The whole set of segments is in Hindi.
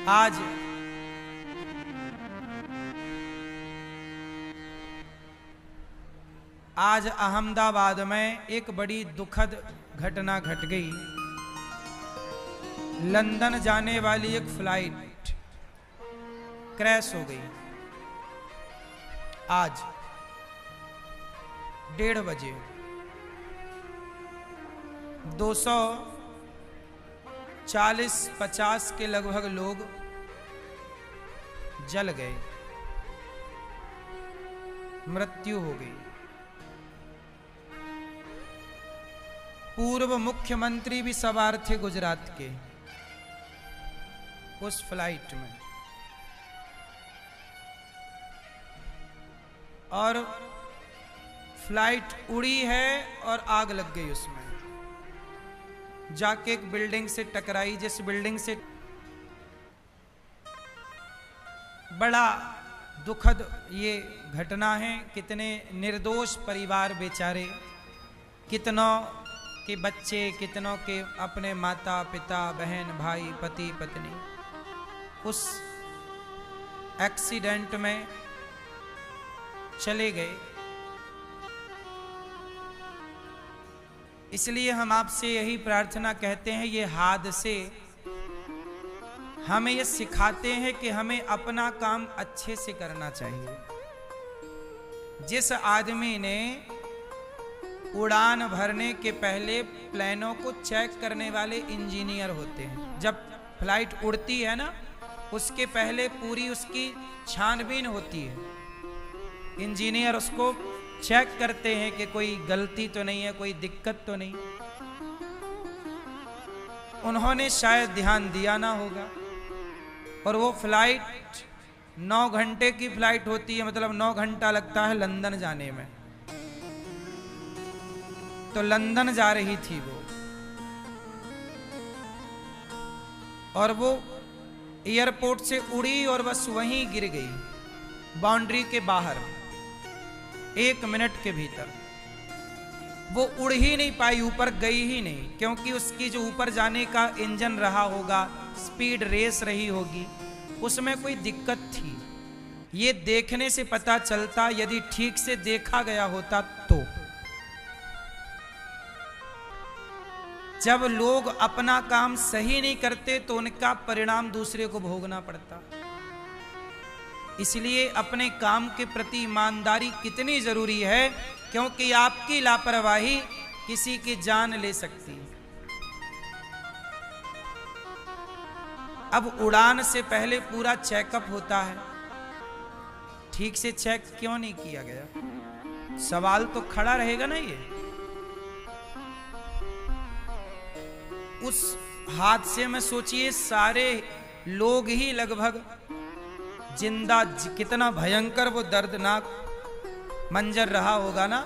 आज अहमदाबाद में एक बड़ी दुखद घटना घट गई। लंदन जाने वाली एक फ्लाइट क्रैश हो गई। आज 1:30 बजे 240-50 के लगभग लोग जल गए, मृत्यु हो गई। पूर्व मुख्यमंत्री भी सवार थे गुजरात के उस फ्लाइट में, और फ्लाइट उड़ी है और आग लग गई उसमें, जाके एक बिल्डिंग से टकराई, जिस बिल्डिंग से बड़ा दुखद ये घटना है। कितने निर्दोष परिवार बेचारे, कितनों के बच्चे, कितनों के अपने माता पिता, बहन भाई, पति पत्नी उस एक्सीडेंट में चले गए। इसलिए हम आपसे यही प्रार्थना कहते हैं, ये हादसे हमें ये सिखाते हैं कि हमें अपना काम अच्छे से करना चाहिए। जिस आदमी ने उड़ान भरने के पहले प्लेनों को चेक करने वाले इंजीनियर होते हैं, जब फ्लाइट उड़ती है ना, उसके पहले पूरी उसकी छानबीन होती है। इंजीनियर उसको चेक करते हैं कि कोई गलती तो नहीं है, कोई दिक्कत तो नहीं। उन्होंने शायद ध्यान दिया ना होगा, और वो फ्लाइट 9 घंटे की फ्लाइट होती है, मतलब 9 घंटा लगता है लंदन जाने में। तो लंदन जा रही थी वो, और वो एयरपोर्ट से उड़ी और बस वहीं गिर गई, बाउंड्री के बाहर। 1 मिनट के भीतर वो उड़ ही नहीं पाई, ऊपर गई ही नहीं, क्योंकि उसकी जो ऊपर जाने का इंजन रहा होगा, स्पीड रेस रही होगी, उसमें कोई दिक्कत थी। ये देखने से पता चलता, यदि ठीक से देखा गया होता तो। जब लोग अपना काम सही नहीं करते तो उनका परिणाम दूसरे को भोगना पड़ता। इसलिए अपने काम के प्रति ईमानदारी कितनी जरूरी है, क्योंकि आपकी लापरवाही किसी की जान ले सकती है। अब उड़ान से पहले पूरा चेकअप होता है, ठीक से चेक क्यों नहीं किया गया? सवाल तो खड़ा रहेगा ना। ये उस हादसे में सोचिए, सारे लोग ही लगभग जिंदा, कितना भयंकर वो दर्दनाक मंजर रहा होगा ना,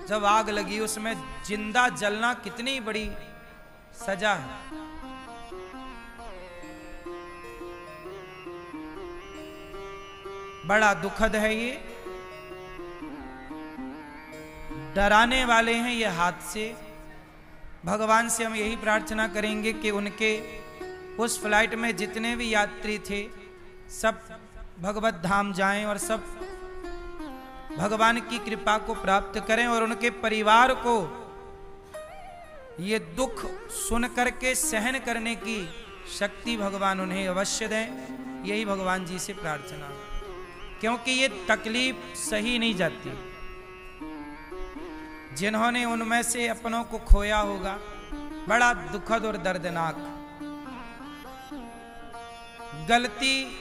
जब आग लगी उसमें जिंदा जलना कितनी बड़ी सजा है। बड़ा दुखद है ये, डराने वाले हैं ये हादसे। भगवान से हम यही प्रार्थना करेंगे कि उनके उस फ्लाइट में जितने भी यात्री थे सब भगवत धाम जाएं, और सब भगवान की कृपा को प्राप्त करें, और उनके परिवार को ये दुख सुन करके सहन करने की शक्ति भगवान उन्हें अवश्य दें। यही भगवान जी से प्रार्थना, क्योंकि ये तकलीफ सही नहीं जाती। जिन्होंने उनमें से अपनों को खोया होगा, बड़ा दुखद और दर्दनाक। गलती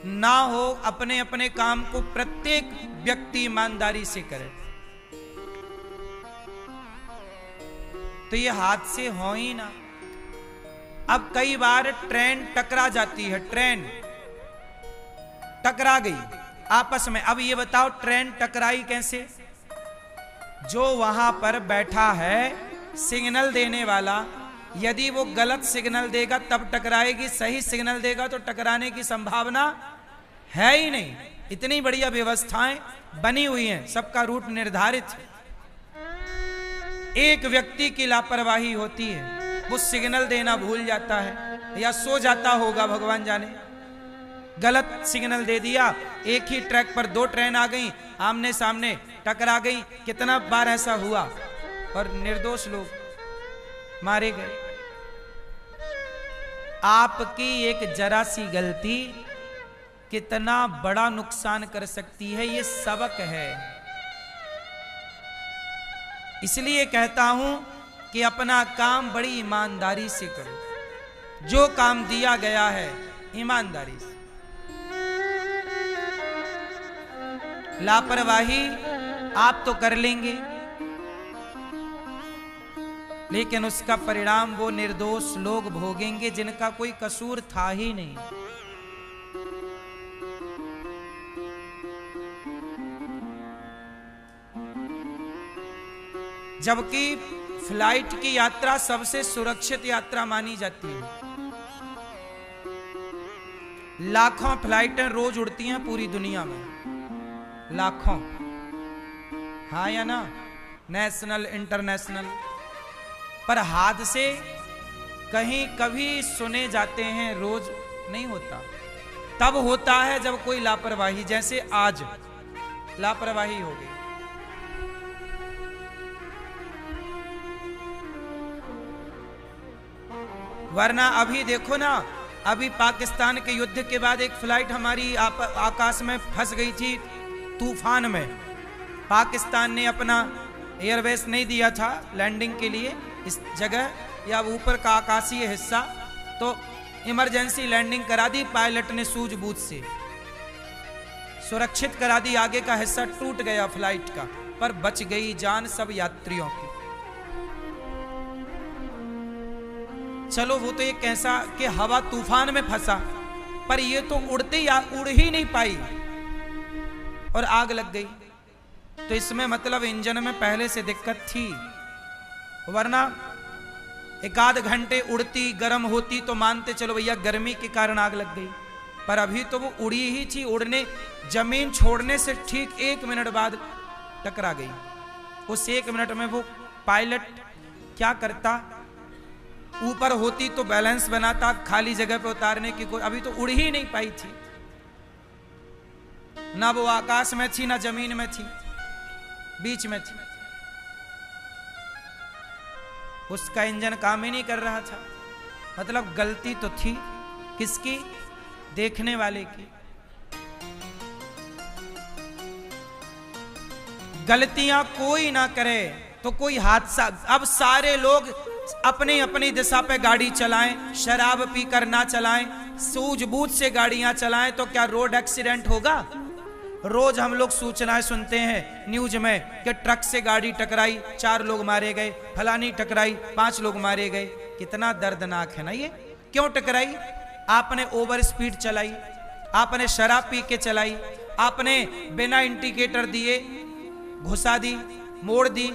ना हो, अपने अपने काम को प्रत्येक व्यक्ति ईमानदारी से करे, तो ये हादसे हो ही ना। अब कई बार ट्रेन टकरा जाती है, ट्रेन टकरा गई आपस में। अब ये बताओ, ट्रेन टकराई कैसे? जो वहां पर बैठा है सिग्नल देने वाला, यदि वो गलत सिग्नल देगा तब टकराएगी, सही सिग्नल देगा तो टकराने की संभावना है ही नहीं। इतनी बढ़िया व्यवस्थाएं बनी हुई हैं, सबका रूट निर्धारित है। एक व्यक्ति की लापरवाही होती है, वो सिग्नल देना भूल जाता है, या सो जाता होगा, भगवान जाने। गलत सिग्नल दे दिया, एक ही ट्रैक पर दो ट्रेन आ गई, आमने सामने टकरा गई। कितना बार ऐसा हुआ और निर्दोष लोग मारे गए। आपकी एक जरा सी गलती कितना बड़ा नुकसान कर सकती है, ये सबक है। इसलिए कहता हूं कि अपना काम बड़ी ईमानदारी से करो। जो काम दिया गया है ईमानदारी से। लापरवाही आप तो कर लेंगे, लेकिन उसका परिणाम वो निर्दोष लोग भोगेंगे जिनका कोई कसूर था ही नहीं। जबकि फ्लाइट की यात्रा सबसे सुरक्षित यात्रा मानी जाती है। लाखों फ्लाइटें रोज उड़ती हैं पूरी दुनिया में, लाखों, हाँ या ना, नेशनल इंटरनेशनल। पर हादसे कहीं कभी सुने जाते हैं, रोज नहीं होता। तब होता है जब कोई लापरवाही, जैसे आज लापरवाही हो गई। वरना अभी देखो ना, अभी पाकिस्तान के युद्ध के बाद एक फ्लाइट हमारी आकाश में फंस गई थी तूफान में। पाकिस्तान ने अपना एयरवेस नहीं दिया था लैंडिंग के लिए इस जगह या ऊपर का आकाशीय हिस्सा, तो इमरजेंसी लैंडिंग करा दी पायलट ने, सूझबूझ से सुरक्षित करा दी। आगे का हिस्सा टूट गया फ्लाइट का, पर बच गई जान सब यात्रियों की। चलो वो तो एक ऐसा कि हवा तूफान में फंसा, पर ये तो उड़ते या उड़ ही नहीं पाई और आग लग गई। तो इसमें मतलब इंजन में पहले से दिक्कत थी, वरना एक आध घंटे उड़ती गर्म होती तो मानते चलो भैया गर्मी के कारण आग लग गई। पर अभी तो वो उड़ी ही थी, उड़ने जमीन छोड़ने से ठीक 1 मिनट बाद टकरा गई। उस 1 मिनट में वो पायलट क्या करता, ऊपर होती तो बैलेंस बनाता, खाली जगह पे उतारने की कोई, अभी तो उड़ ही नहीं पाई थी। ना वो आकाश में थी ना जमीन में थी, बीच में थी। उसका इंजन काम ही नहीं कर रहा था। मतलब गलती तो थी किसकी, देखने वाले की। गलतियां कोई ना करे तो कोई हादसा, अब सारे लोग अपनी अपनी दिशा पे गाड़ी चलाएं, शराब पीकर ना चलाएं, सूझबूझ से गाड़ियां चलाएं, तो क्या रोड एक्सीडेंट होगा? रोज हम लोग सूचनाएं सुनते हैं न्यूज में कि ट्रक से गाड़ी टकराई, 4 लोग मारे गए, फलानी टकराई 5 लोग मारे गए। कितना दर्दनाक है ना ये। क्यों टकराई? आपने ओवर स्पीड चलाई, आपने शराब पी के चलाई, आपने बिना इंडिकेटर दिए घुसा दी, मोड़ दी।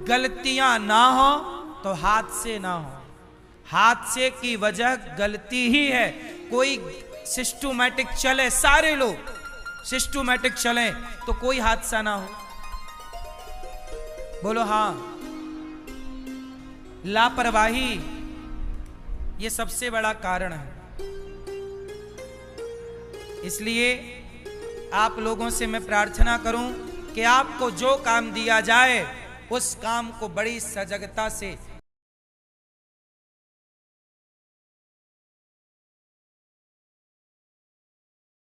गलतियां ना हो तो हादसे ना हो। हादसे की वजह गलती ही है। कोई सिस्टमैटिक चले, सारे लोग सिस्टमैटिक चले तो कोई हादसा ना हो। बोलो हाँ। लापरवाही ये सबसे बड़ा कारण है। इसलिए आप लोगों से मैं प्रार्थना करूं कि आपको जो काम दिया जाए उस काम को बड़ी सजगता से